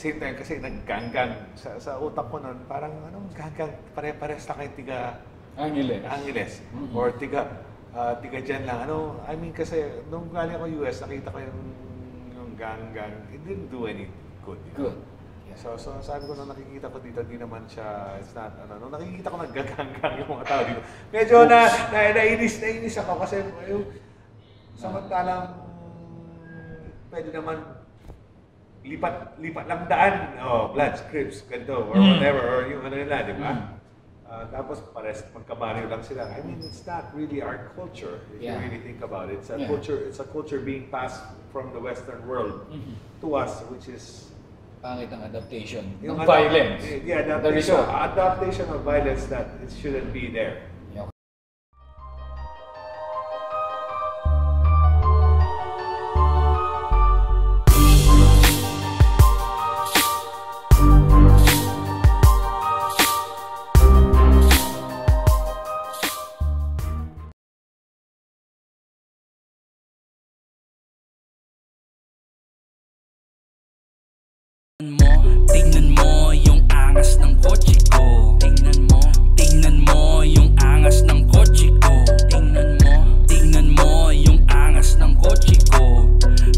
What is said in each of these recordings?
Same time kasi nag-gang-gang sa utak ko nun, parang anong gang-gang, pare-pares lang kayo tiga Angeles. Or tiga dyan lang. I mean kasi nung galing ako US, nakita ko yung gang-gang, it didn't do any good. Good. Yeah. So sabi ko nung nakikita ko dito, di naman siya, it's not, nung nakikita ko nag-gang-gang yung mga tao dito, medyo nainis ako kasi yung samantalang pwede naman lipat lang daan, Bloods, Crips, ganito, or whatever, or yung ano nila, di ba? Tapos pares magkabaryo lang sila. I mean, it's not really our culture, if you really think about it. It's a culture being passed from the Western world to us, which is pangit ang adaptation yung ng violence. Yeah, adaptation of violence that it shouldn't be there. Tingnan mo yung angas ng kotse ko. Tingnan mo yung angas ng kotse ko. Tingnan mo yung angas ng kotse ko.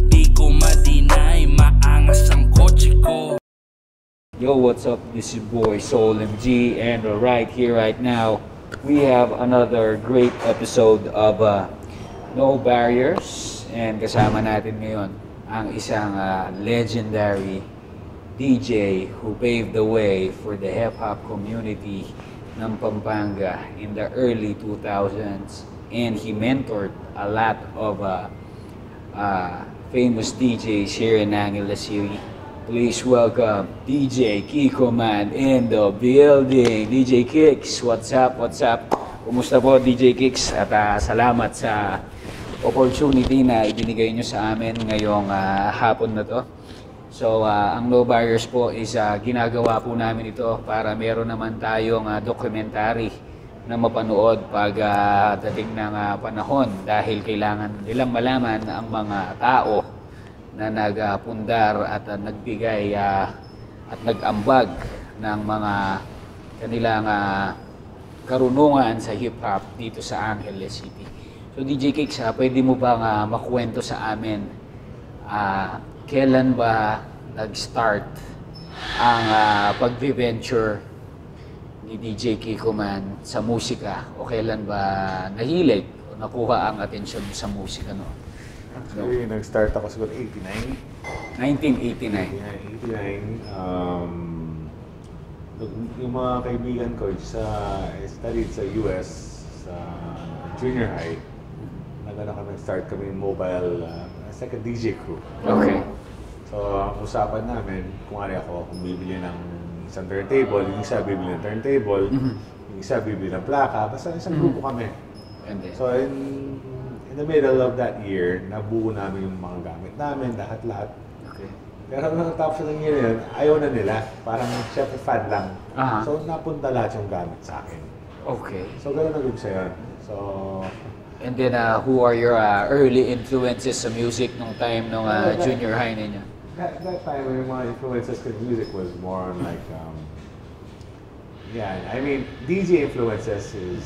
Di ko madinay, maangas ang kotse ko. Yo, what's up? This is boy Soul MG, and right here, right now, we have another great episode of No Barriers, and kasama natin ngayon ang isang legendary DJ who paved the way for the hip-hop community ng Pampanga in the early 2000s, and he mentored a lot of famous DJs here in Angeles City. Please welcome DJ Kikoman in the building. DJ Kicks, what's up? Kumusta po DJ Kicks? At salamat sa opportunity na ibinigay nyo sa amin ngayong hapon na to. So, ang No Barriers po is ginagawa po namin ito para meron naman tayong documentary na mapanood pag dating ng panahon, dahil kailangan nilang malaman ang mga tao na nagpundar at nagbigay at nag-ambag ng mga kanilang karunungan sa hip-hop dito sa Angeles City. So DJ Kicks, pwede mo bang makwento sa amin kailan ba nag-start ang pag-venture ni DJ Kikoman sa musika, o kailan ba nahilig o nakuha ang atensyon sa musika no? Actually, nag-start ako siguro 89. 1989. Yung mga kaibigan ko studied sa US sa junior high. Nag-start kami ng mobile second DJ crew. Okay. So, ang usapan namin, kung bibili ng isang turntable, yung isa bibili ng turntable, yung isa bibili ng plaka, basta isang grupo kami. So, in the middle of that year, nabuo namin yung mga gamit namin, lahat-lahat. Okay. Pero nung tapos ng year yun, ayaw na nila. Parang syempre fan lang. So, napunta lahat yung gamit sa akin. Okay. So, gano'n nag-umpisa yun. So, and then, who are your early influences sa music nung time nung junior high ninyo? That time, yung mga influences sa music was more on like, I mean, DJ influences is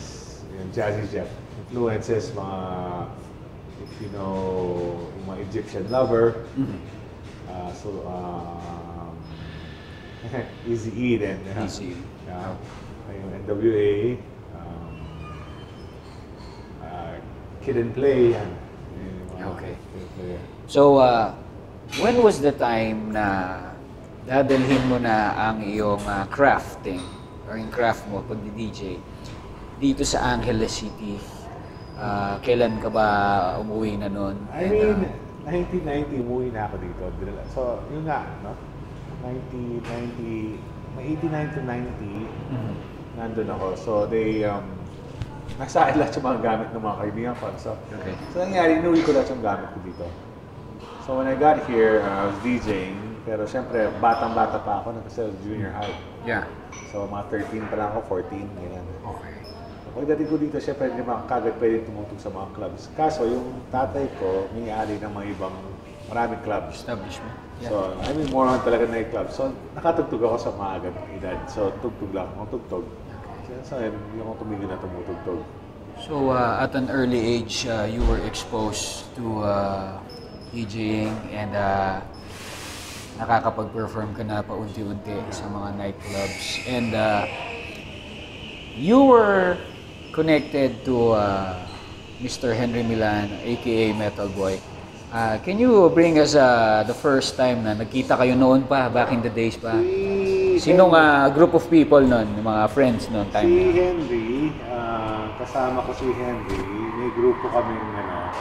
yung Jazzy Jeff. Influences, mga, if you know, yung mga Egyptian Lover. Easy then. Easy. Yung NWA. Kid and Play. Okay. So, when was the time na dadalhin mo na ang iyong crafting or yung craft mo pag DJ dito sa Angeles City? Kailan ka ba umuwi na nun? I mean, 1990 umuwi na ako dito. So, yun nga, no? 1990, 89 to 90, nandun ako. So, nasa akin lahat yung mga gamit ng mga kaibigan ko. So, nangyari, inuwi ko lahat yung gamit ko dito. So, when I got here, I was DJing. Pero syempre, batang-bata pa ako, kasi junior high. Yeah. So, mga 13 pa lang ako, 14, ganyan. Okay. So, pagdating ko dito, syempre, hindi mga kagad pwede tumutong sa mga clubs. Kaso, yung tatay ko, may-ari ng mga ibang maraming clubs. Establishment. Yeah. So, I mean, more on talaga nightclub. So, nakatugtog ako sa maagang edad. So, tugtog lang ako, tugtog. So, hindi ako tumigil na tumutugtog. So, at an early age, you were exposed to DJing and nakakapag-perform ka na paunti-unti sa mga nightclubs. And you were connected to Mr. Henry Milan, aka Metal Boy. Can you bring us the first time na nagkita kayo noon pa, back in the days pa? Sinong group of people noon, mga friends noon time? Si Henry, kasama ko si Henry, may grupo kami,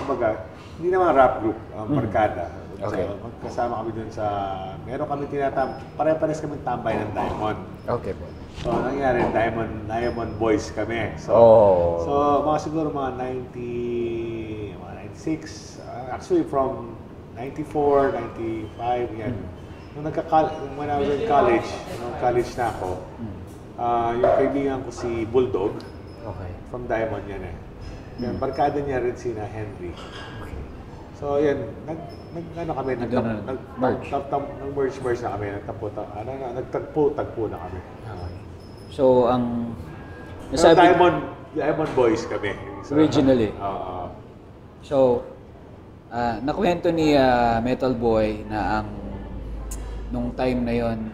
kumbaga, hindi naman rap group, barkada. Okay. So, magkasama kami dun sa, meron kami pare-pares kami tambay ng Diamond. Okay po. So, nangyari, Diamond Boys kami. So, mga siguro mga 96, actually from 94, 95, yan. Nung when I was in college, nung college na ako, yung kaibigan ko si Bulldog, from Diamond yan eh. Yan, barkada niya rin si Henry. So yan, nag-merge na kami, nagtagpo na kami. So ang Diamond Boys kami. Originally. So, nakwento ni Metal Boy na nung time na yon,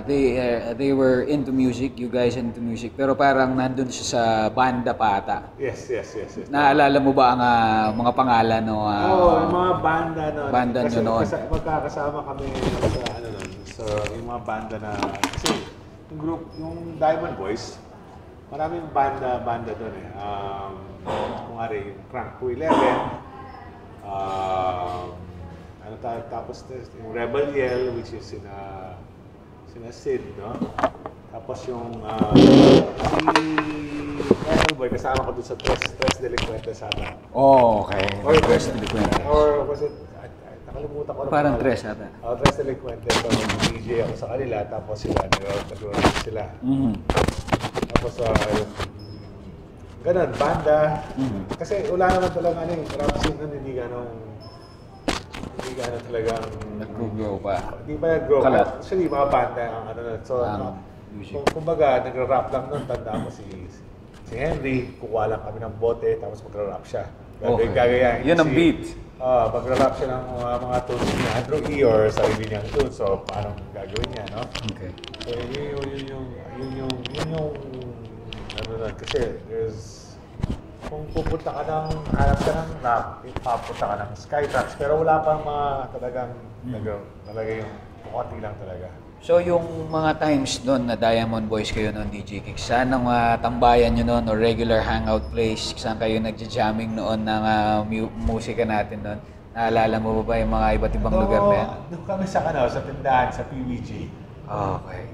they were into music, you guys into music, pero parang nandun siya sa banda pa ata. Yes. Naalala mo ba ang mga pangalan no? Yung mga banda noon. Banda nyo noon. Magkakasama kami sa so yung mga banda na, kasi yung group, yung Diamond Boys, maraming banda doon eh. Kung ari, yung Crank 211, tapos yung Rebel Yell, which is sina Sid, no? Tapos yung si Metal Boy, kasama ko doon sa Tres Delinquentes ata. Okay. Or Tres Delinquentes. Or was it, nakalimutan ko. Parang Tres ata. Tres Delinquentes. So, DJ ako sa kanila, tapos sila, nag-rap sila. Tapos, ganun, banda. Kasi wala naman talaga rap scene nun, hindi gano'n talagang nag-grow pa. Hindi pa nag-grow. Actually, mga banda ang So, kumbaga, nag-rap lang nun. Tandaan mo si Henry, kukuha lang kami ng bote, tapos mag-rap siya. Gagayahin. Yun ang beat. Mag-rap siya ng mga tunes ni Andrew E. or sarili niyang tunes. So, parang gagawin niya, no? Okay. So, yun yung kasi kung pupunta ka hanap ka ng rap, pupunta ka ng skytrax, pero wala pang mga talaga yung konti lang talaga. So yung mga times doon na Diamond Boys kayo noon, DJ Kicks, saan ang tambayan nyo noon o regular hangout place? Saan kayo nagja-jamming noon ng musika natin noon? Naalala mo ba yung mga iba't ibang lugar na yan? Doon kami sa tindahan, sa PWG. Okay.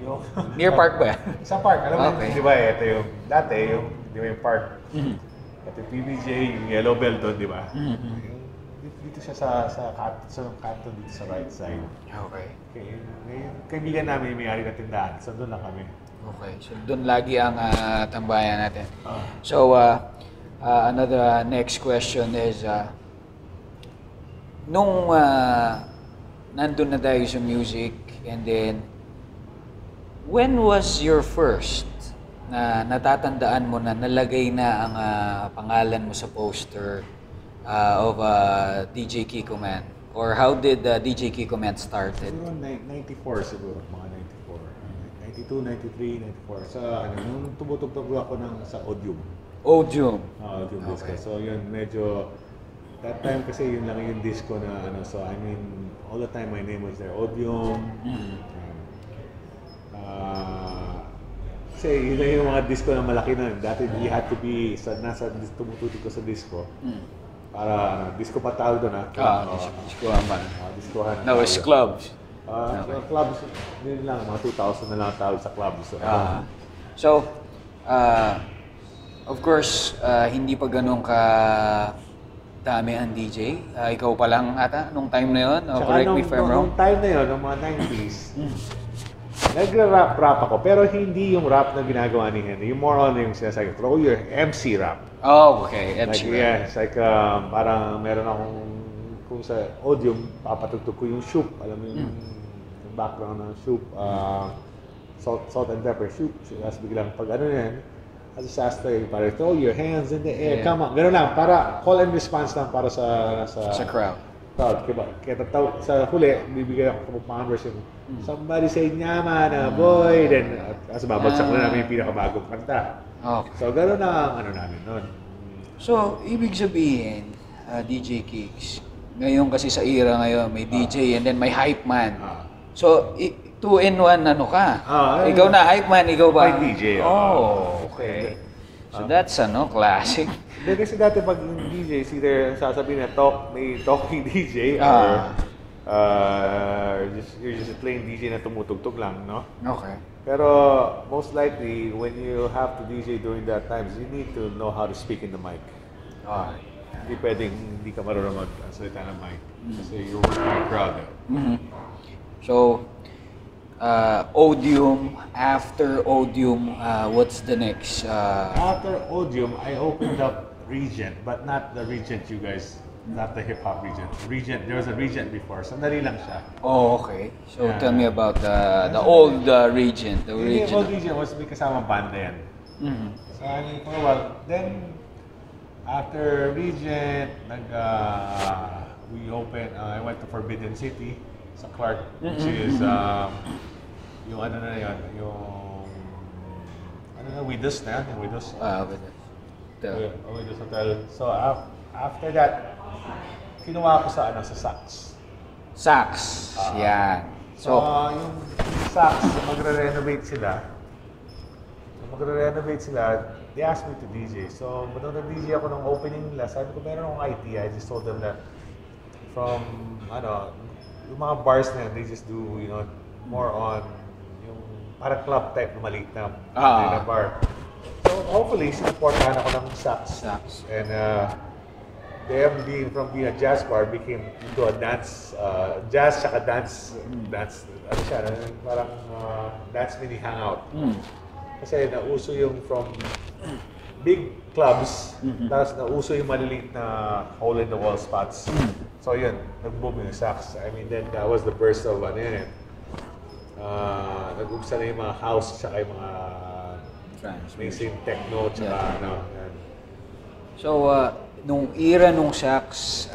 Near park ba? Sa park. Alam mo, di ba, ito yung, dati, di ba yung park? Ito yung PBJ, yung Yellow Bell doon, di ba? Dito siya sa canton dito sa right side. Okay. Kaibigan namin yung may-ari na tindahan, so doon lang kami. Okay, so doon lagi ang tambayan natin. So, another next question is, nung nandun na tayo sa music, and then, when was your first na natatandaan mo na nalagay na ang pangalan mo sa poster of DJ Kikoman? Or how did DJ Kikoman started? Siguro 94 siguro, mga 94. 92, 93, 94. Sa nung tumutugtog ako sa Odium. Odium? Odium disco. So yun, medyo, that time kasi yun lang yung disco na so I mean, all the time my name was there. Odium. Kasi yun lang yung mga disco na malaki na. Dati you had to be, nasa tumututok ko sa disco. Para, disco pa tawag doon discohan ba? Discohan. No, it's clubs. Clubs, yun lang, mga 2,000 na lang tawag sa clubs. So, of course, hindi pa ganun ka dami ang DJ. Ikaw pa lang ata, nung time na yun? Correct me if I'm wrong. Nung time na yun, nung mga 90s, nagra-rap ako, pero hindi yung rap na ginagawa ni Henry. Yung more on yung sinasabi, throw your MC rap. Oh, okay. MC rap. Yeah, it's like parang meron akong kung sa audio, papatugtog ko yung shoop. Alam mo yung background ng shoop. Salt and pepper, shoop. Tapos biglang pag ano yan, as a sastre, para throw your hands in the air, come on. Ganun lang, para call and response lang para sa crowd. Kaya sa huli, bibigay ako ng pounders yung somebody say nyama na boy, then kasi babagsak na namin yung pinakamagong kanta. Okay. So gano'n na ang ano namin nun. So, ibig sabihin, DJ Kicks, ngayon kasi sa era ngayon, may DJ and then may hype man. So, 2-in-1 ano ka? Ikaw na hype man, ikaw ba? May DJ. Oh, okay. So that's classic. Hindi kasi dati pag yung DJ, either sasabihin na may talking DJ or you're just a plain DJ na tumutugtog lang, no? Okay. Pero most likely, when you have to DJ during that times, you need to know how to speak in the mic. Hindi pwedeng hindi ka marunong magsalita ng mic. Kasi you're working with crowd. So, Odium, after Odium, what's the next? After Odium, I opened up Regent, but not the Regent you guys, not the hip-hop Regent. There was a Regent before, sandali lang siya. Oh, okay. So tell me about the old Regent, the original. The old original. Regent was may kasamang banda yan. So I mean, for a while, then after Regent, we opened, I went to Forbidden City sa Clark, which is yung ano na yun, yung Widows na yan, Widows. Widows Hotel. So after that, kinuha ko sa Sax. Sax, yan. So yung Sax, magre-renovate sila, they asked me to DJ. So nung nag-DJ ako ng opening nila, sabi ko meron akong idea. I just told them that from yung mga bars na yun, they just do, more on yung parang club type na maliit na bar. So hopefully, supportahan ako ng Sax. And them from being a jazz bar became into a dance, jazz saka dance, ano siya, parang dance mini hangout. Kasi nauso yung from big clubs, tapos nauso yung maliliit na hole-in-the-wall spots. So yun, nag-boom yung Sax. I mean, then that was the burst of nag-umpisa na yung mga house, tsaka yung mga mainstream techno, tsaka yan. So, nung era nung Sax,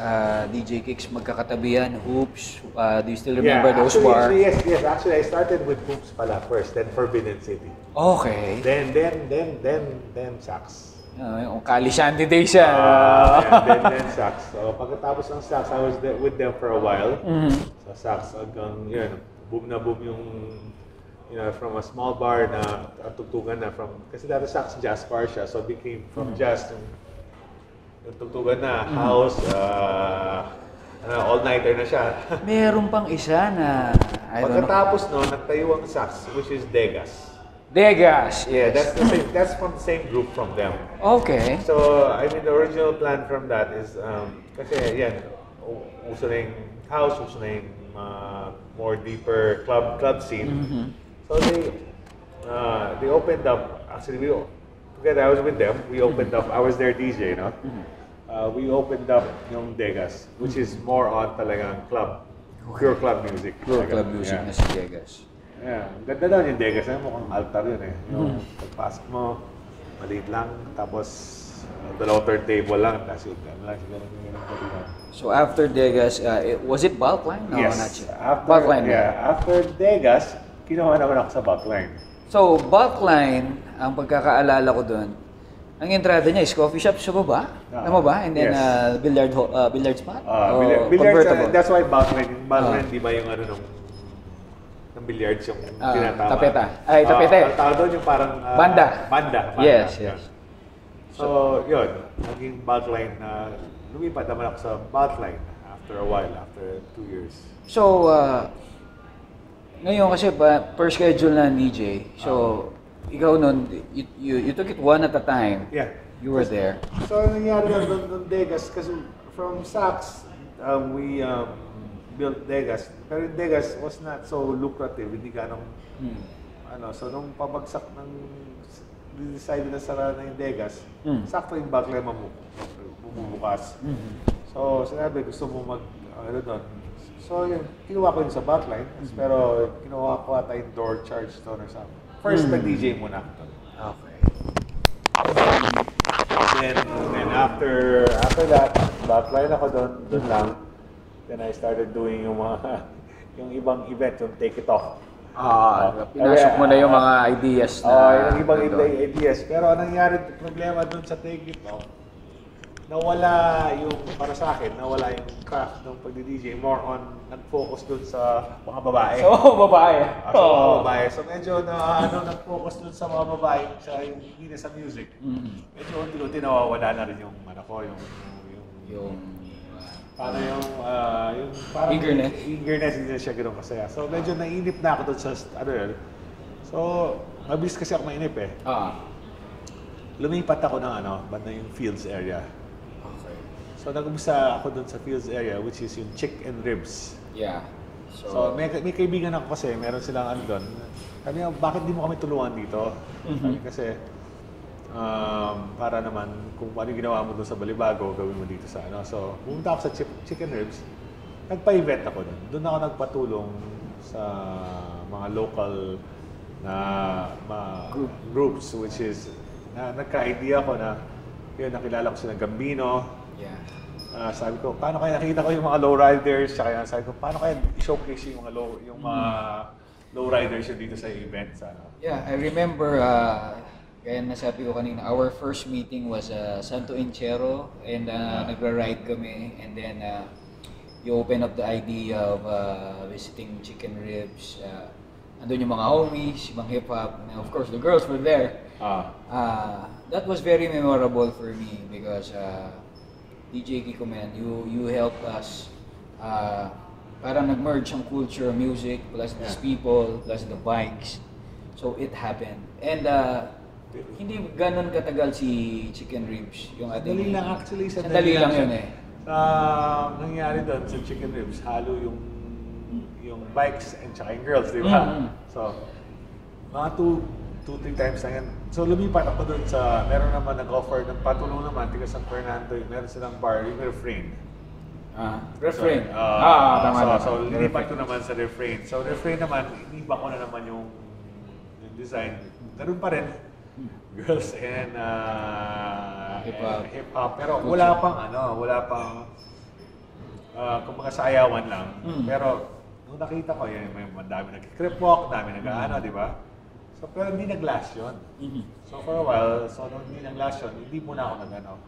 DJ Kicks, magkakatabi yan, Hoops, do you still remember those bars? Yes. Actually, I started with Hoops pala first, then Forbidden City. Okay. Then Sax. Yung Kalishanti days siya. Then Sax. So pagkatapos ng Sax, I was with them for a while. Sa Sax, hanggang yun, boom na boom yung, from a small bar na tugtugan na kasi dati Sax jazz bar siya, so it became from jazz yung tugtugan na, house, all-nighter na siya. Meron pang isa na, I don't know. Pagkatapos no, nagtayo ang Sax, which is Degas. Degas, yes. That's from the same group from them. Okay. So, I mean, the original plan from that is, kasi yan, uso na yung house, uso na yung more deeper club scene. So they opened up, actually together I was with them, we opened up, I was their DJ, we opened up yung Degas, which is more on talagang club, pure club music. Pure club music na si Degas. Yeah, ganda daw yung Degas, mukhang altar yun eh. Yung pagpasok mo, maliit lang, tapos dalawang turntable lang, tapos yun lang. So after Degas, was it Bulkline? No, yes. Not yet. Bulkline. Yeah, after Degas, kinuha naman ako sa Bulkline. So Bulkline, ang pagkakaalala ko doon, ang entrada niya is coffee shop sa baba. Tama ba? And then billiard spot? Billiard, that's why Bulkline, di ba yung ng billiards yung tinatawag. Tapeta. Ay, tapete. Ang tawag doon yung parang banda. Yes. So, yun. Naging Bulkline na lumipat naman ako sa Bulkline after a while, after 2 years. So, ngayon kasi per schedule na DJ, so ikaw nun, you took it one at a time. Yeah. You were there. So, nangyari lang doon Degas, kasi from Sax, we built Degas. Pero yung Degas was not so lucrative, hindi ganong, so nung pabagsak ng, decide na sara na yung Degas, sakto yung Bulkline bumubukas. So, sinabi, gusto mo ano doon. So, yun, kinuha ko yun sa battalion, pero kinuha ko ata yung door charge doon or something. First, nag-DJ muna ako doon. Okay. Then after that, battalion ako doon lang. Then I started doing yung mga, yung ibang event, yung take it off. Pinasok mo na yung mga ideas na... yung ibang ideas. Pero ang nangyari, problema doon sa take it off, nawala yung, para sa akin, nawala yung craft ng pagdi-DJ. More on, nag-focus doon sa mga babae. Babae. So medyo nag-focus doon sa mga babae, sa yung hindi na sa music. Medyo unti-unti nawawala na rin yung, paano yung parang eagerness, hindi na siya gano'n kasaya. So medyo nainip na ako doon sa, So, mabilis kasi ako mainip eh. Lumipat ako ng banda yung fields area. So, nag-umpisa ako dun sa fields area, which is yung chick and ribs. Yeah. So may kaibigan ako kasi, meron silang doon. Sabi niya, bakit di mo kami tulungan dito? Sabi kasi, para naman, kung ano yung ginawa mo dun sa Balibago, gawin mo dito sa So, pumunta ako sa chick and ribs. Nagpa-event ako dun. Doon ako nagpatulong sa mga local na groups, which is, nagka-idea ko na, yun, nakilala ko sila Gambino. Sabi ko, paano kaya nakita ko yung mga lowriders? Kaya sabi ko, paano kaya i-showcase yung mga lowriders yun dito sa event? Yeah, I remember, kaya nasabi ko kanina, our first meeting was Santo Enchero and nagra-ride kami, and then you open up the idea of visiting chicken ribs. Andun yung mga homies, yung mga hip-hop, and of course the girls were there. That was very memorable for me because DJ Kikoman, you helped us parang nag-merge ang culture, music, plus these people, plus the bikes. So it happened. And hindi ganun katagal si Chicken Ribs. Yung ating... Sandali lang actually. Sandali lang yun eh. Nangyari doon sa Chicken Ribs, halo yung bikes and saka yung girls, di ba? So, mga 2-3 times na yan. So lumipat ako doon sa, meron naman nag-offer ng patulong naman, tiga San Fernando, meron silang bar, yung refrain. Refrain? Tama. So lumipat ko naman sa refrain. So refrain naman, iniba ko na naman yung design. Ganun pa rin, girls and hip-hop. Pero wala pang kumbaga sayawan lang. Pero nung nakita ko, may dami nag-crip walk, dami nag-ano, di ba? So, pero hindi nag-last yun. So, for a while, nung hindi nag-last yun, hindi muna ako nag-ano.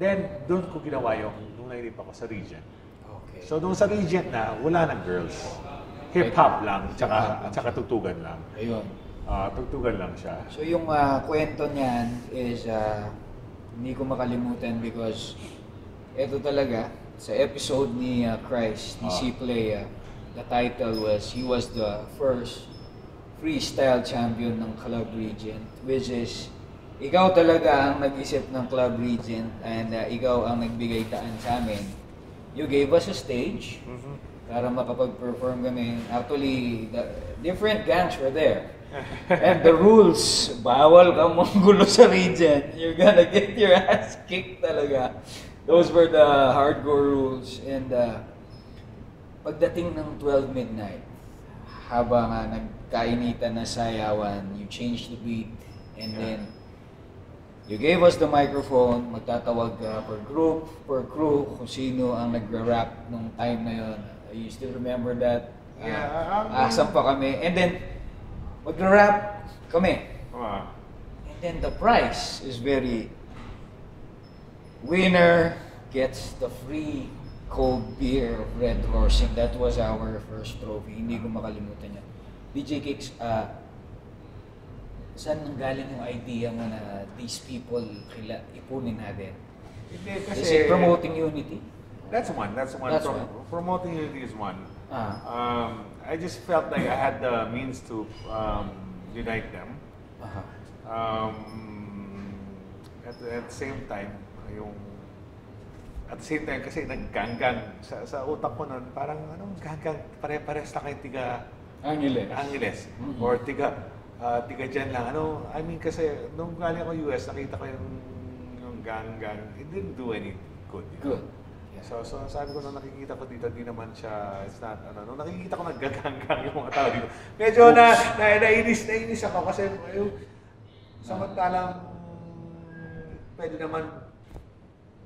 Then, doon ko ginawa nung nailip ako sa region. Okay. So, nung sa region na, wala nang girls. Hip-hop lang, tsaka tutugan lang. Ayun. Tutugan lang siya. So, yung kwento niyan is, hindi ko makalimutan because ito talaga, sa episode ni Christ, ni C-Play, the title was, he was the first freestyle champion ng Club Regent, which is ikaw talaga ang nag-isip ng Club Regent and ikaw ang nagbigay daan sa amin. You gave us a stage para makapag-perform kami. Actually, the different gangs were there. And the rules, bawal kang manggulo sa Regent. You're gonna get your ass kicked talaga. Those were the hardcore rules. And pagdating ng 12 midnight, habang nagkainitan na sayawan, you changed the beat, and then you gave us the microphone, magtatawag per group, per crew, kung sino ang nagra-rap nung time na yun. You still remember that? Asam pa kami. And then, magra-rap kami. And then the prize is very, winner gets the free cold beer of Red Horse, and that was our first trophy. Hindi ko makalimutan yan. DJ Kicks, saan nanggaling yung idea mo na these people ipunin natin? Kasi, is it promoting unity? That's one. Promoting unity is one. I just felt like I had the means to unite them. At the same time, at the same time kasi nag-gang-gang sa utak ko nun, parang gang-gang, pare-pares lang kayo tiga Angeles. Or tiga dyan lang. I mean kasi nung galing ako US, nakita ko yung gang-gang, it didn't do any good. Good. So sabi ko nung nakikita ko dito, di naman siya, it's not, nung nakikita ko naggaganggang yung mga tao dito, medyo nainis ako kasi yung samantalang pwede naman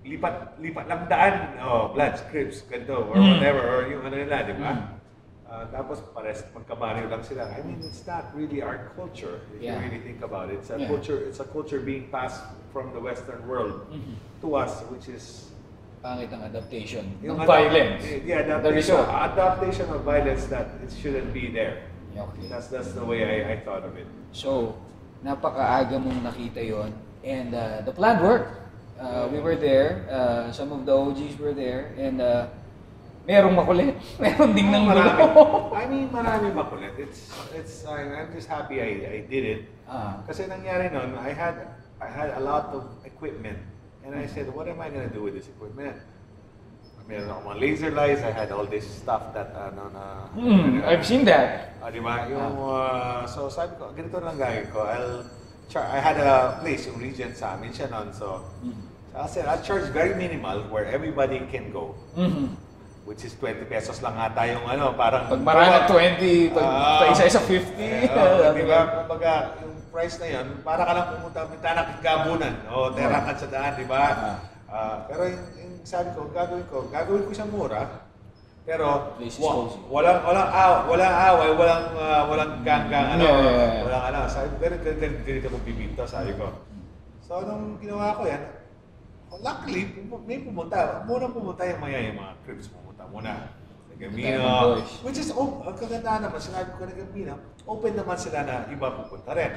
lipat lang daan, Bloods, Crips, ganito, or whatever, or yung ano nila, di ba? Tapos pares magkabaryo lang sila. I mean, it's not really our culture if you really think about it. It's a culture being passed from the Western world to us, which is pangit ang adaptation yung ng violence. Adaptation of violence that it shouldn't be there. Okay. That's the way I thought of it. So, napakaaga mong nakita yon, and the plan worked. We were there, some of the OGs were there, and merong makulit, meron ding nang gulo. I mean, marami makulit. I'm just happy I did it. Kasi nangyari nun, I had a lot of equipment. And I said, what am I going to do with this equipment? Meron ako mga laser lights, I had all this stuff that, I've seen that. Di ba? So sabi ko, ganito lang gagawin ko. I had a place, yung Regent sa amin siya nun. So I said, I'll charge very minimal where everybody can go. Which is 20 pesos lang ata yung parang... Pag marami 20, pag isa-isa 50. Di ba? Kumbaga, yung price na yun, para ka lang pumunta, minta na gabunan, o terakan sa daan, di ba? Pero yung sabi ko, gagawin ko siyang mura, pero walang away, walang ganggang, walang sabi ko, ganito ko bibinto, sabi ko. So, nung ginawa ko yan, luckily, may pumunta yung mga Crips pumunta muna. Nagambino, which is, ang kagandaan naman, sinabi ko nagambino, open naman sila na iba pupunta rin.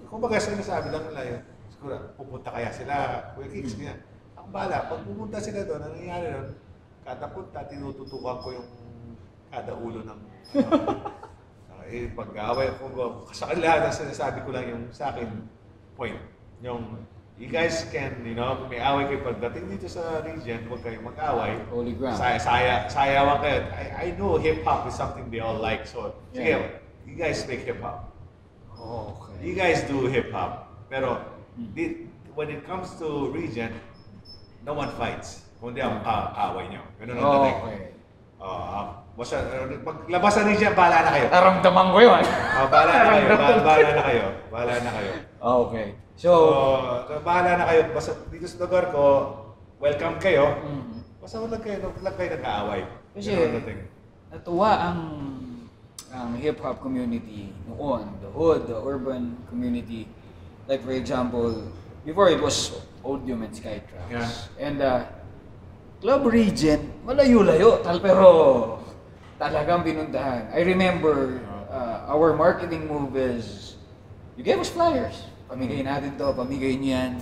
Kung baga sinasabi lang nila yun, siguro, pupunta kaya sila, Kuya Kicks, ganyan. Ang bala, pag pumunta sila doon, ang nangyayari doon, kada punta, tinututukan ko yung kada ulo ng pag-away ko. Sa kanila, sinasabi ko lang yung sa akin point. Yung, you guys can, may away kayo pagdating dito sa region, huwag kayong mag-away. Holy ground. Sayawan kayo. I know hip-hop is something they all like, so, sige, you guys make hip-hop. Okay. You guys do hip-hop. Pero, when it comes to region, no one fights. Kundi ang away nyo. Ganun ang dating. Okay. Paglabas sa region, bahala na kayo. Naramdaman ko yun. Bahala na kayo. Okay. So, bahala na kayo. Basta dito sa lugar ko, welcome kayo. Basta wag kayo nag-aaway. Kasi, natuwa ang hip-hop community noon, the hood, the urban community. Like for example, before it was Odium and Skytrax. Yeah. And Club Region, malayo-layo, pero talagang pinuntahan. I remember our marketing move is, you gave us flyers. Pamigay natin to, pamigay niyan.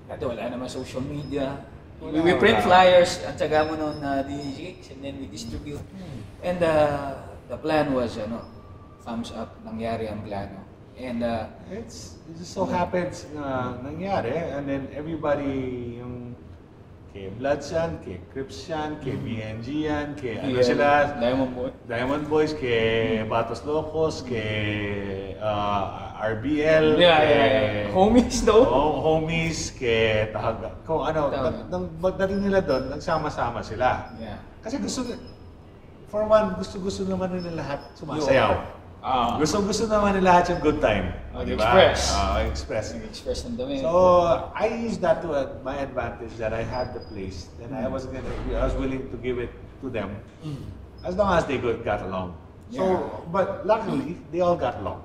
Dati wala naman social media. We print flyers, at saka mo nun DJ, and then we distribute. And the plan was, thumbs up, nangyari ang plano. And it just so happens nangyari, and then everybody, yung kay Bloods yan, kay Crips yan, kay BNG yan, kay sila, Diamond Boys, kay Batos Locos, kay RBL, homies daw. Homies, kay Tahaga. Kung nang pagdating nila doon, nagsama-sama sila. Yeah. Kasi for one, gusto naman nila lahat sumasayaw. Gusto naman nila lahat yung good time. Express ng dami. So, I used that to my advantage that I had the place. Then I was willing to give it to them as long as they got along. So, but luckily, they all got along.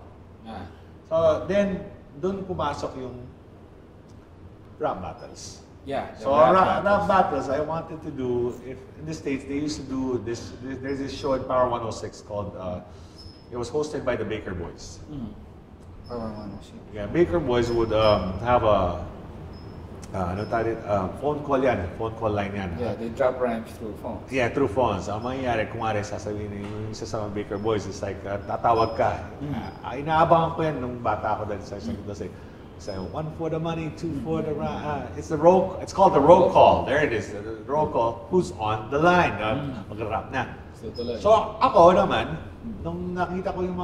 So, then, doon pumasok yung rap battles. So, rap battles, I wanted to do, in the States, they used to do this, there's this show in Power 106 called, it was hosted by the Baker Boys. Power 106. Yeah, Baker Boys would have a phone call line yan. Yeah, they drop rhymes through phones. Yeah, through phones. Ang mangyayari, kung sasabihin yung isa sa mga Baker Boys, it's like, tatawag ka. Inaabangan ko yan nung bata ako dahil sa isang say, 1 for the money, 2 for the it's called the roll call. There it is, the roll call. Who's on the line? Mag-rap na. So ako naman, nung nakita ko yung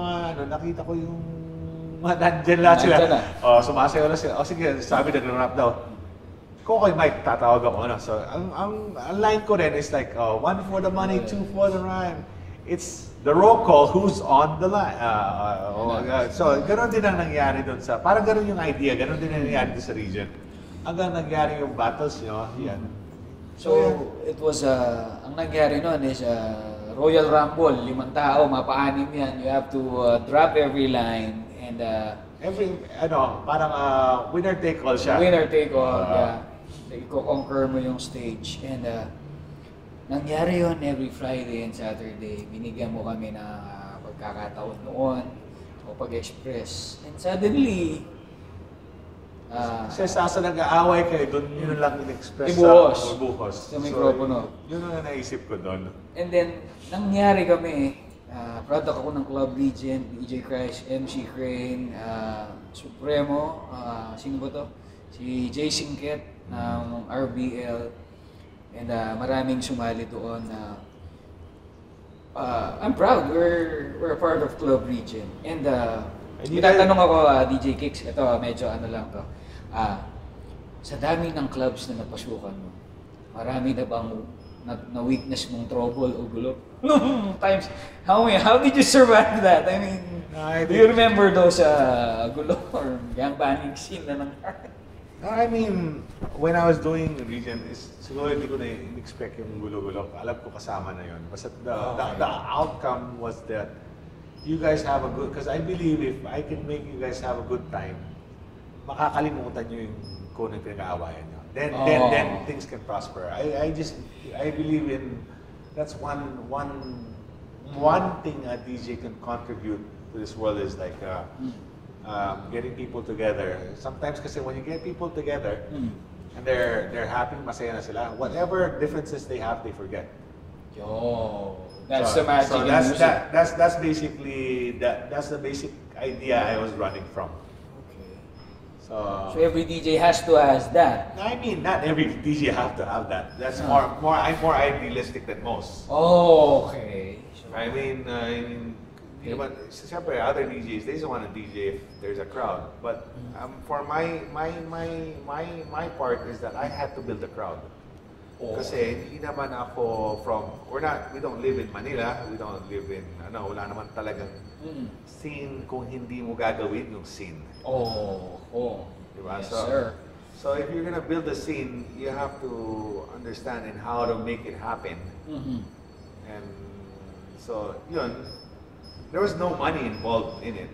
mga nandyan lahat sila. Sumasayaw na sila. Sige, sabi nag-rap daw. kokoy mic tatawag ako. Ano? So, ang line ko rin is like, one for the money, two for the rhyme. It's the roll call who's on the line. So, gano'n din ang nangyari doon sa, parang gano'n yung idea, gano'n din ang nangyari doon sa region. Hanggang nangyari yung battles nyo, yan. So, it was, ang nangyari noon is Royal Rumble, 5 tao, mapa-anim yan. You have to drop every line and parang winner take all siya. Winner take all, yeah. Iko-conquer mo yung stage. And nangyari yun every Friday and Saturday. Binigyan mo kami ng pagkakataon noon o pag-express. And suddenly, kasi sa nag-aaway kayo, doon yun lang in-express ibuhos sa mikropono. Yun ang naisip ko doon. And then, nangyari kami, product ako ng Club Legend, DJ Christ, MC Crane, Supremo, sino ba to? Si Jay Singket ng RBL, and maraming sumali doon. I'm proud, we're a part of Club Legend. And itatanong ako, DJ Kicks, ito medyo ano lang to. Sa dami ng clubs na napasukan mo, marami na bang na-witness mong trouble o gulo? Times, how did you survive that? I mean, do you remember those gulo or gang-banging scene na nangyari? I mean, when I was doing Region, siguro hindi ko na-expect yung gulo-gulo. Alam ko kasama na yun. Basta the outcome was that you guys have a good, because I believe if I can make you guys have a good time, makakalimutan nyo yung kung anong pinag-aawayan nyo. Then things can prosper. I believe in, that's one thing a DJ can contribute to this world is like getting people together. Sometimes kasi when you get people together and they're happy, masaya na sila, whatever differences they have, they forget. Yo, that's the magic in music. That's basically that's the basic idea I was running from. So every DJ has to have that. I mean, not every DJ have to have that. That's I'm more idealistic than most. Oh, okay. I mean, siyempre, other DJs, they just want to DJ if there's a crowd. But for my part is that I had to build a crowd. Kasi hindi naman ako we don't live in Manila, we don't live in, wala naman talagang scene kung hindi mo gagawin yung scene. Diba? Yes, sir. So if you're gonna build a scene, you have to understand and how to make it happen. And so, yun, there was no money involved in it.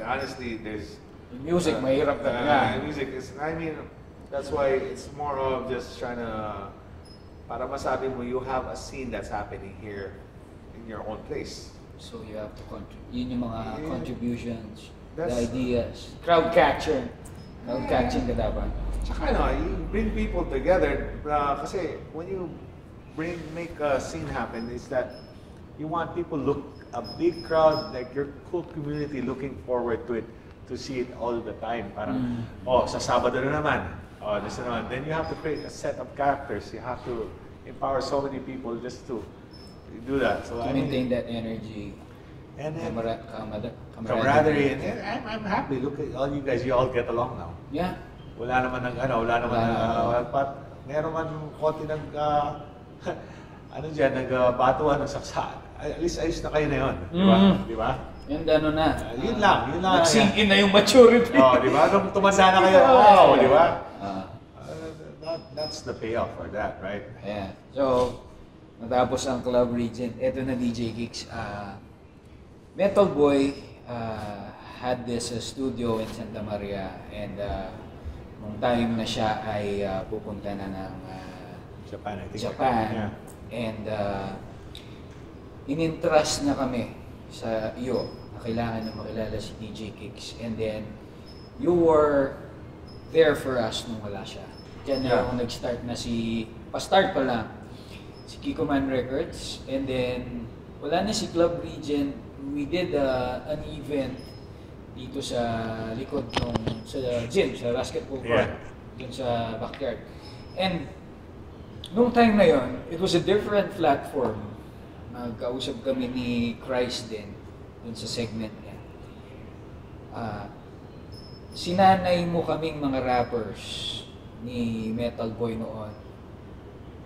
Honestly, there's music, mahirap talaga. Music is, I mean, that's why it's more of just trying to, para masabi mo, you have a scene that's happening here in your own place. So you have to yun yung mga contributions, the ideas, crowd catching ka dapat. Tsaka you bring people together, kasi when you make a scene happen, is that you want people a big crowd, like your cool community looking forward to it, to see it all the time. Parang, sa Sabado na naman, this na naman. Then you have to create a set of characters. You have to empower so many people just to do that. So to maintain that energy. And camaraderie. And I'm happy. Look at all you guys. You all get along now. Yeah. Wala naman meron man konti nagbatuhan ng saksa. At least ayos na kayo na yun. Di ba? Yun na. Yun lang. Nag-sink in na yung maturity. Di ba? Nung tumanda na kayo, di ba? That's the payoff for that, right? Yeah. So, natapos ang Club Regent. Ito na DJ Kicks. Metal Boy had this studio in Santa Maria, and nung time na siya ay pupunta na ng Japan, I think. Japan. Yeah. And in-entrust na kami sa iyo na kailangan na makilala si DJ Kicks, and then you were there for us nung wala siya. Diyan na ako nag-start na pa-start pa lang, si Kikoman Records, and then wala na si Club Regent. We did an event dito sa likod sa gym, sa basketball court, dun sa backyard. And nung time na yon, it was a different platform. Nagkausap kami ni Christ din dun sa segment niya. Sinanay mo kaming mga rappers ni Metal Boy noon,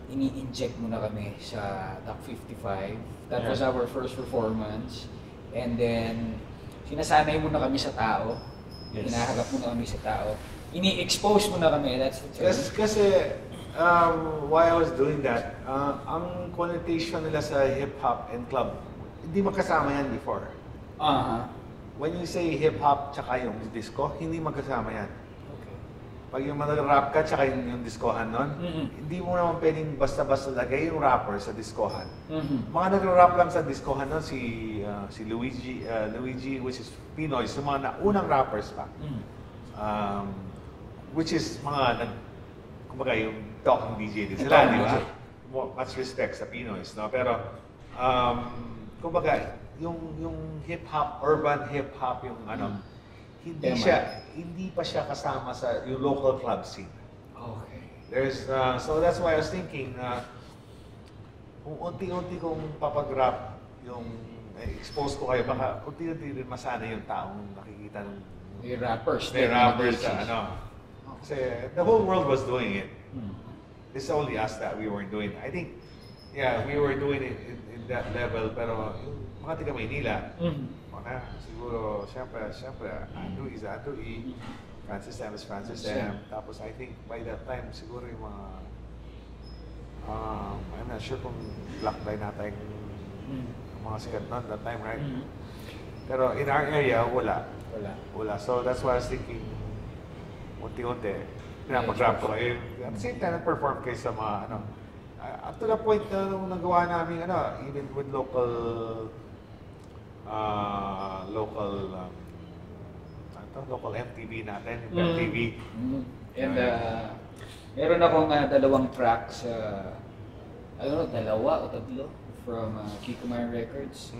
ini-inject muna kami sa Dock 55. That was our first performance. And then, sinasanay muna kami sa tao. Hinaharap muna kami sa tao. Ini-expose muna kami, that's the term. Kasi, why I was doing that, ang connotation nila sa hip-hop and club, hindi magkasama yan before. When you say hip-hop tsaka yung disco, hindi magkasama yan. Pag yung mag-rap ka tsaka yung diskohan nun, hindi mo naman pwedeng basta-basta lagay yung rapper sa diskohan. Mga nag-rap lang sa diskohan nun, si Luigi, which is Pinoy, so mga unang rappers pa. Which is mga kumbaga yung talking DJ din sila, di ba? Much respect sa Pinoys, no? Pero, kumbaga, yung hip-hop, urban hip-hop, yung ano, hindi pa siya kasama sa yung local club scene. Okay. So that's why I was thinking, kung unti-unti kong papag-rap, yung expose ko kayo, baka unti-unti rin masana yung taong nakikita ng rappers. Kasi the whole world was doing it. It's only us that we weren't doing it. I think, yeah, we were doing it in that level, pero yung mga tiga Maynila, siguro, siyempre, Andrew is Andrew E, Francis M is Francis M. Tapos I think by that time, siguro yung mga, I'm not sure kung Black Line natin yung mga sikat nun that time, right? Pero in our area, wala. So that's why I was thinking, unti-unti, pinapag-rap ko. At the same time, nag-perform kayo sa mga, up to the point na nung nagawa namin, even with local MTV natin, MTV. And meron akong dalawang tracks, I don't know, dalawa o tatlo from Kikoman Records.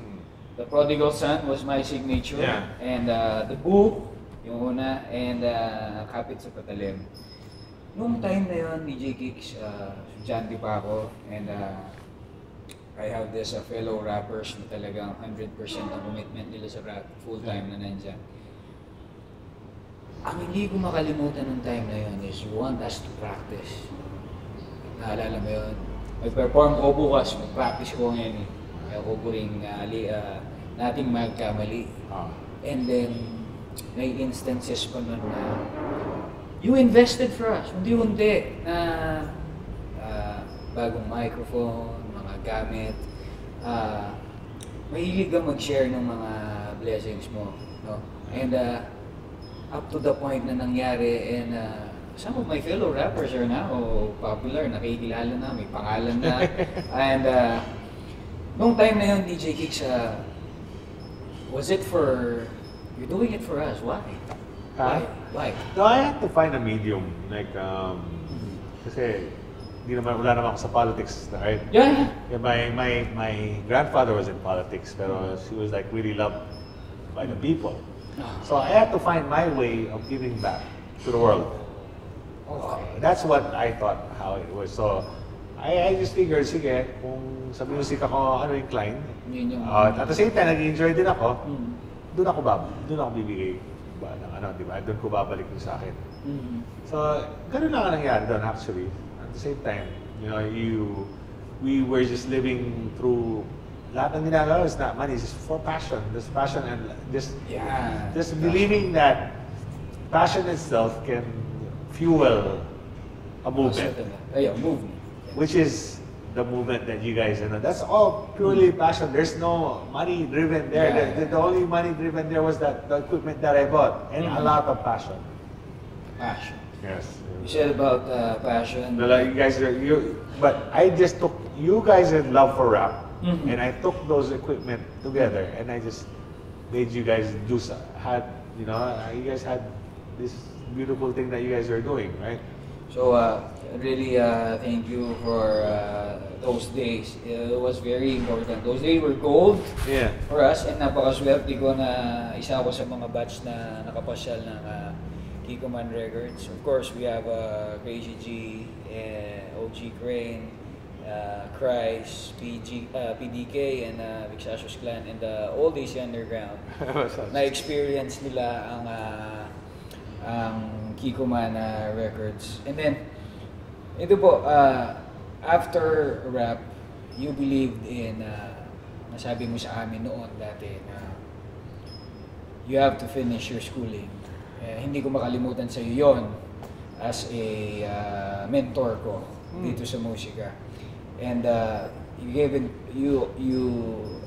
The Prodigal Son was my signature, and The Boo, yung una, and Kapit sa Battalion. Noong time na yun, DJ Kicks, estudyante pa ako, and I have this fellow rappers na talagang 100% ang commitment nila sa rap, full-time na nandyan. Ang hindi ko makalimutan ng time na yun is you want us to practice. Naalala mo yun? Mag-perform ko bukas, mag-practice ko ngayon eh. Ayaw ko rin nating magkamali. And then, may instances pa nun na you invested for us, unti-unti na bagong microphone, gamit, mahilig kang mag-share ng mga blessings mo, no? And up to the point na nangyari, and some of my fellow rappers are now popular, nakikilala na, may pangalan na. And nung time na yun, DJ Kicks, was it for, you're doing it for us, why? Why? No, I had to find a medium, like, kasi wala naman ako sa politics, right? Yeah. My grandfather was in politics, pero she was like really loved by the people. So I had to find my way of giving back to the world. That's what I thought how it was. So I just figured, sige, kung sa music ako inclined, at the same time nag-enjoy din ako, doon ako bibigay ng di ba? Doon ko babalik yung sa akin. So ganun lang ang nangyari doon actually. At the same time, we were just living through, lahat ng ginagawa is not money, it's just for passion. Just passion and just believing that passion itself can fuel a movement. Which is the movement that you guys know. That's all purely passion. There's no money driven there. The only money driven there was the equipment that I bought and a lot of passion. Passion. Yes. You said about passion. No, like you guys but I just took, you guys had love for rap, and I took those equipment together, and I just made you guys you guys had this beautiful thing that you guys are doing, right? So, really thank you for those days. It was very important. Those days were gold for us, and napakaswerte ko na isa ako sa mga batch na nakapasyal ng Kikoman Records. Of course, we have Crazy G, OG Crane, Christ, PDK, and Vixasios Clan, and all these underground. Na-experience nila ang Kikoman Records. And then, ito po, after rap, you believed in, nasabi mo sa amin noon dati na you have to finish your schooling. Hindi ko makalimutan sa iyo yon as a mentor ko dito sa musika. And you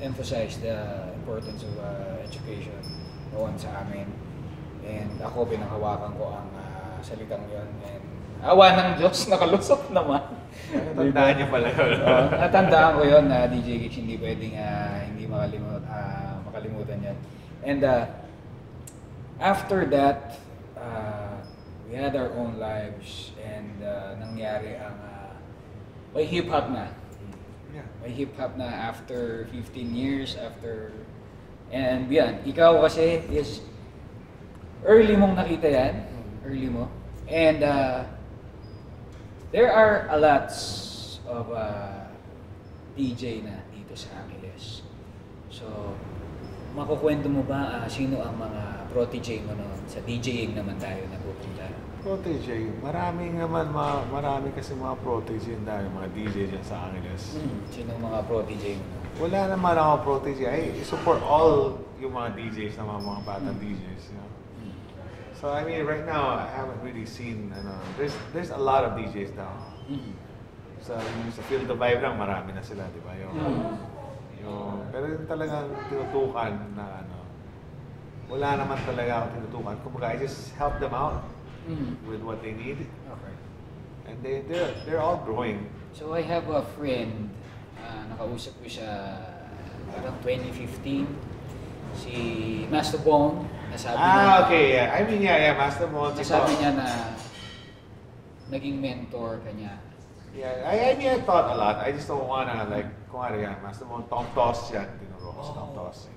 emphasized the importance of education noon sa amin. And ako pinanghawakan ko ang salitang yon. And awa ng Diyos, nakalusot naman. Tandaan niyo pala yun. Natandaan ko yun na DJ Gigs, hindi pwedeng hindi makalimutan yan. And after that, we had our own lives and nangyari ang may hip-hop na. Yeah. May hip-hop na after 15 years, after... And yan, ikaw kasi is early mong nakita yan. Early mo. And there are a lots of DJ na dito sa Angeles. So, makukwento mo ba sino ang mga protege mo noon? Sa DJing naman tayo napupunta. Protege, marami kasi mga protege dahil mga DJ dyan sa Angeles. Sino ang mga protege mo? Wala naman ako protege. I support all yung mga DJs na mga batang DJs. You know? So I mean, right now I haven't really seen. There's a lot of DJs now. So sa Feel the Vibe lang, marami na sila, di ba? Pero yung talagang tinutukan na wala naman talaga ako tinutukan. Kumbaga, I just help them out with what they need. Okay. And they're all growing. So I have a friend, nakausap ko siya parang 2015, si Master Bone. Nasabi niya, okay, yeah. I mean, yeah, Master Bone. Nasabi niya na naging mentor ka niya. Yeah, I mean, I thought a lot. I just don't wanna, like, kung ano yan, Master Bone, tom toss yan, tinuro ko sa tom toss.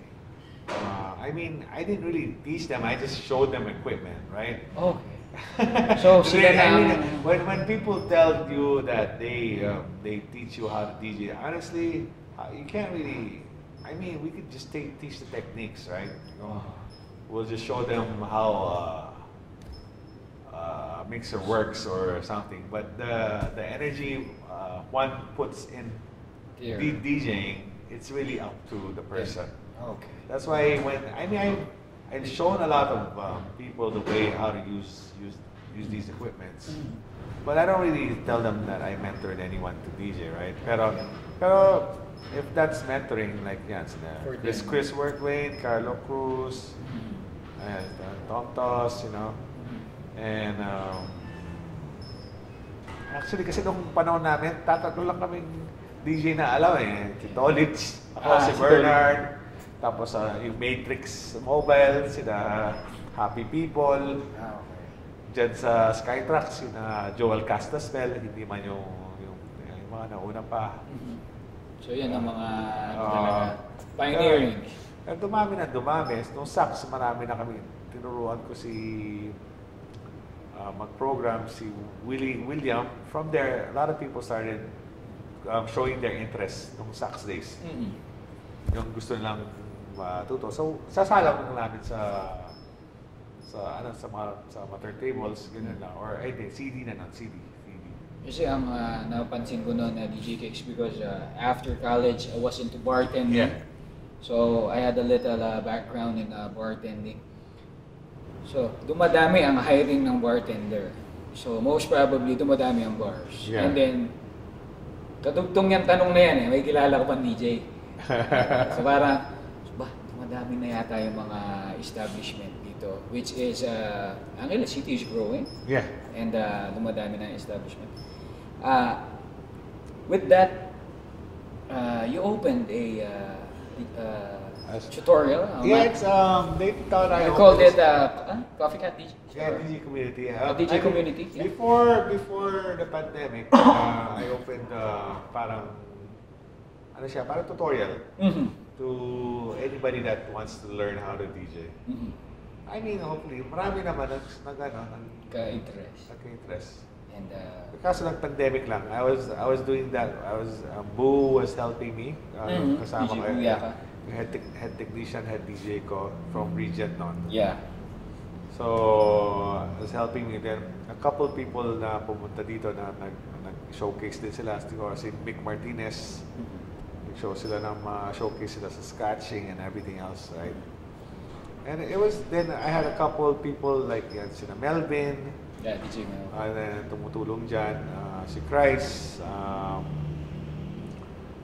I mean, I didn't really teach them, I just showed them equipment, right? Okay. So, sila na... I mean, when people tell you that they teach you how to DJ, honestly, you can't really, I mean, we could just teach the techniques, right? We'll just show them how a mixer works or something. But the energy one puts in DJing, it's really up to the person. Okay. That's why I've shown a lot of people the way how to use these equipments. But I don't really tell them that I mentored anyone to DJ, right? Pero if that's mentoring, like yan, Chris Workway, Carlo Cruz, and Tom Toss, you know. And actually kasi nung panahon namin, tatatlo lang kaming DJ na alam Si Tolitz, ako si Bernard, tapos yung Matrix Mobile, sina Happy People, dyan sa Skytrack, sina Joel Castaspel, hindi man yung mga nauna pa. So yan ang mga pioneering. Dumami na dumami. Nung sax, marami na kami. Tinuruan ko si mag-program, si William. From there, a lot of people started showing their interest nung sax days. Yung gusto nilang matuto. So, sasalam lang namin sa mga turntables, ganyan lang. Or, CD na. CD. Kasi ang napansin ko noon na DJ Kicks because after college, I was into bartending. Yeah. So, I had a little background in bartending. So, dumadami ang hiring ng bartender. So, most probably, dumadami ang bars. Yeah. And then, kadugtong yung tanong na yan may kilala ko pang DJ. So, parang, dumadami na yata yung mga establishment dito. Which is, Angeles City is growing. Yeah. And dumadami na establishment. With that, you opened a tutorial. Yeah, it's they thought I called it Coffee Cat DJ. Yeah, DJ community. DJ community. Yeah. Before the pandemic, I opened parang parang tutorial to anybody that wants to learn how to DJ. I mean, hopefully, marami naman nagka-interest. And Kaso nag-pandemic lang. I was doing that. Boo was helping me. Kasama ko yung head technician, head DJ ko from region nun. Yeah. So, was helping me then. A couple people na pumunta dito na nag-showcase din sila. Siguro si Mick Martinez. Nag-show sila ng showcase sila sa scratching and everything else, right? And it was, then I had a couple people like sina Melvin. Yeah, DJ Mel. And then tumutulong dyan. Si Christ.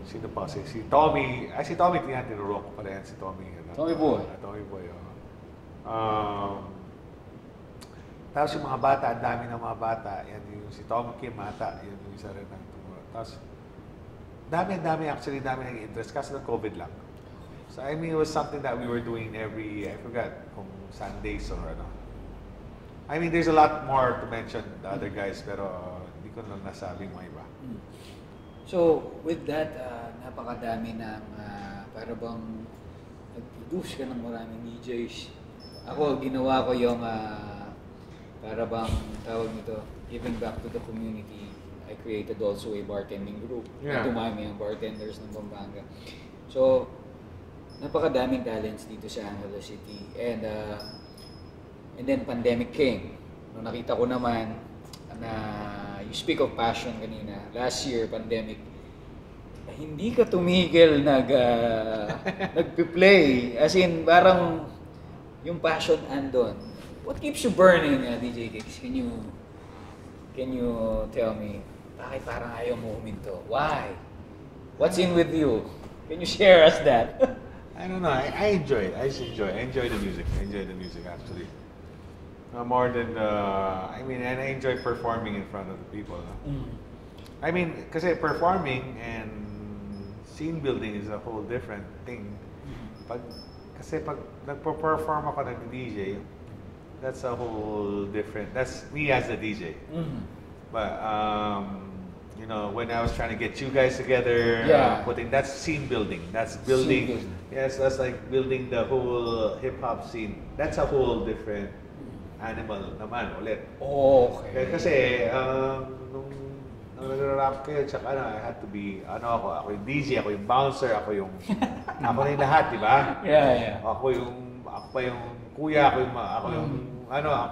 Sino pa? Si Tommy. Si Tommy, tinuro ko pala yan. Si Tommy. Tommy Boy. Tommy Boy, tapos yung mga bata, ang dami ng mga bata. Yan yung si Tom Kim ata. Yan yung isa rin ng tumuro. Tapos, dami actually, dami ng interest. Kasi ng COVID lang. So, I mean, it was something that we were doing every, I forgot kung Sundays or ano. I mean, there's a lot more to mention the other guys, pero hindi ko lang nasabi mga iba. So, with that, napakadami ng para bang nag-produce ka ng maraming DJs. Ako, ginawa ko yung para bang tawag nito, giving back to the community. I created also a bartending group. Yeah. Dumami ang bartenders ng Pampanga. So, napakadaming talents dito sa Angeles City. And then pandemic came. Nung nakita ko naman na you speak of passion kanina. Last year, pandemic, hindi ka tumigil nagpe-play. As in, parang yung passion andon. What keeps you burning, DJ Kicks? Can you tell me? Bakit parang ayaw mo huminto? Why? What's in with you? Can you share us that? I don't know. I enjoy it. I enjoy the music. I enjoy the music actually. More than I mean, and I enjoy performing in front of the people. I mean, kasi performing and scene building is a whole different thing. Kasi pag nagpo-perform ako nag-DJ, that's a whole different. That's me as a DJ. But you know, when I was trying to get you guys together, that's scene building. That's building. Yes, that's like building the whole hip hop scene. That's a whole different animal naman ulit. Okay. Kasi nung nag-rap kayo, tsaka I had to be, ako yung DJ, ako yung bouncer, ako yung lahat, di ba? Yeah. Ako pa yung kuya, ako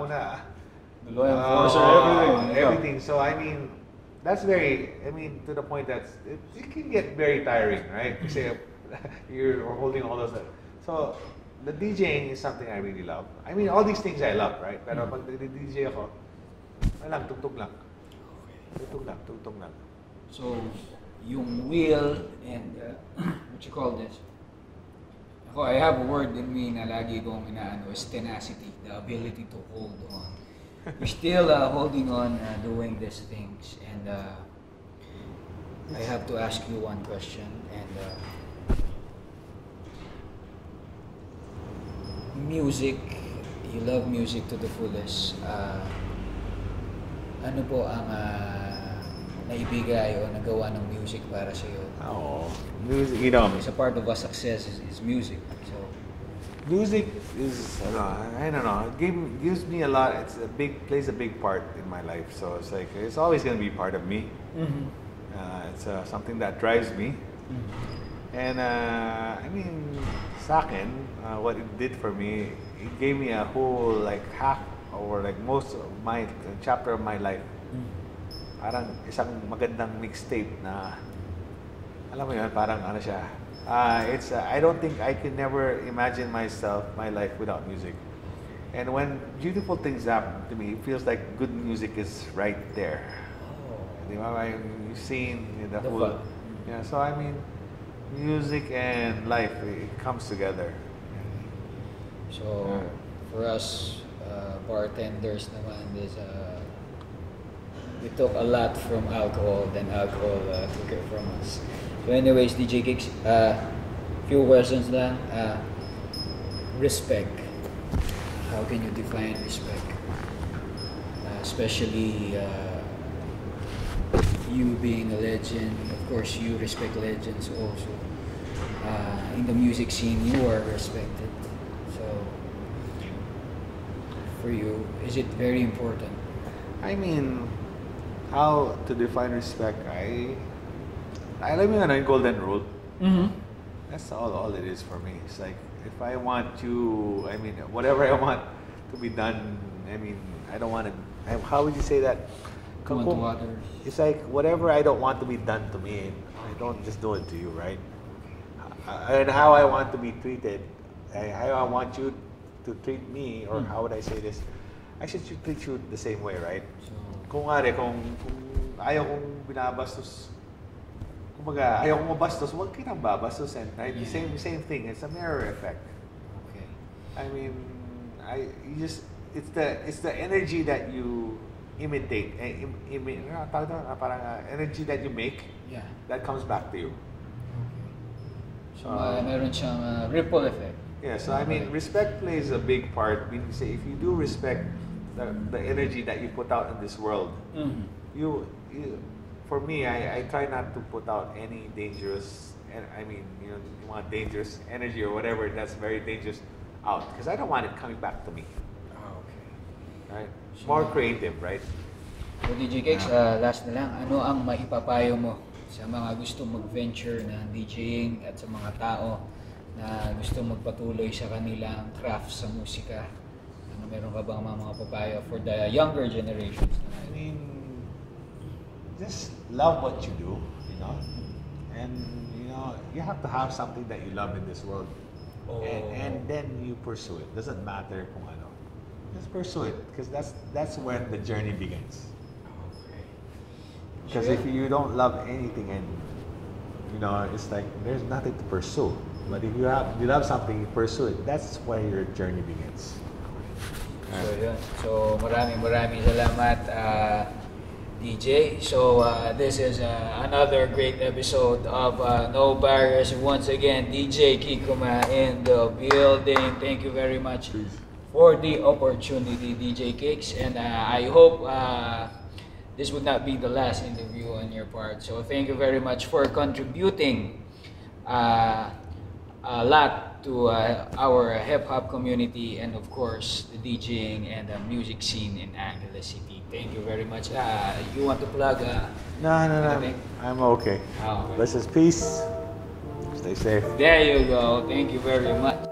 na. The law enforcer, everything. So, I mean, that's to the point that it can get very tiring, right? Kasi you're holding all those. So, the DJing is something I really love. I mean, all these things I love, right? Pero pag DJ ako, tugtog lang. Tugtog lang. So, yung will and what you call this? I have a word in me na lagi kong inaano is tenacity, the ability to hold on. You're still holding on, doing these things, and I have to ask you one question. And music, you love music to the fullest. Ano po ang naibigay o nagawa ng music para sa iyo? Music, It's a part of our success is music. So, music is, I don't know, it gives me a lot. Plays a big part in my life. So it's like, it's always going to be part of me. It's something that drives me. And I mean, sa akin, what it did for me, it gave me a whole like half or like most of my chapter of my life. Parang isang magandang mixtape na, alam mo yun, parang ano siya. I don't think I can never imagine my life without music. And when beautiful things happen to me, it feels like good music is right there. Di ba? You've seen the whole. Yeah, so I mean, music and life, it comes together. So, for us bartenders naman, we took a lot from alcohol, then alcohol took it from us. So anyways, DJ Kicks, few questions lang. Respect. How can you define respect? Especially you being a legend, of course you respect legends also. In the music scene, you are respected. So, for you, is it very important? I mean, how to define respect? I live in a golden rule. That's all it is for me. It's like, if I want you, I mean, whatever I want to be done. I mean, I don't want to. How would you say that? Come on to others. It's like whatever I don't want to be done to me, I don't just do it to you, right? And how I want to be treated, how I want you to treat me, or how would I say this? I should treat you the same way, right? Kung ayaw kong binabastos, kumbaga, ayaw kong mabastos, huwag kitang babastos, and right? The same thing. It's a mirror effect. Okay. I mean, it's the energy that you imitate, parang energy that you make, that comes back to you. Okay. So meron siyang ripple effect. Yeah, so I mean, respect plays a big part. Meaning, say, if you do respect the energy that you put out in this world, you for me, I try not to put out any dangerous, I mean, you want dangerous energy or whatever that's very dangerous out, because I don't want it coming back to me. Right? More creative, right? So DJ Kicks, last na lang, ano ang maipapayo mo sa mga gusto mag-venture na DJing at sa mga tao na gusto magpatuloy sa kanilang craft sa musika? Ano, meron ka bang mga papayo for the younger generations? I mean, just love what you do, you know? And, you know, you have to have something that you love in this world. And then you pursue it. Doesn't matter kung ano. Just pursue it, because that's when the journey begins. Because if you don't love anything, and you know, it's like there's nothing to pursue. But if you love something, you pursue it. That's where your journey begins. So yun. So maraming salamat, DJ. So this is another great episode of No Barriers. Once again, DJ Kikoman in the building. Thank you very much for the opportunity, DJ Kicks, and I hope this would not be the last interview on your part. So thank you very much for contributing a lot to our hip-hop community, and of course the DJing and the music scene in Angeles City. Thank you very much. You want to plug? No. I'm okay. Oh, okay. Let's just peace. Stay safe. There you go. Thank you very much.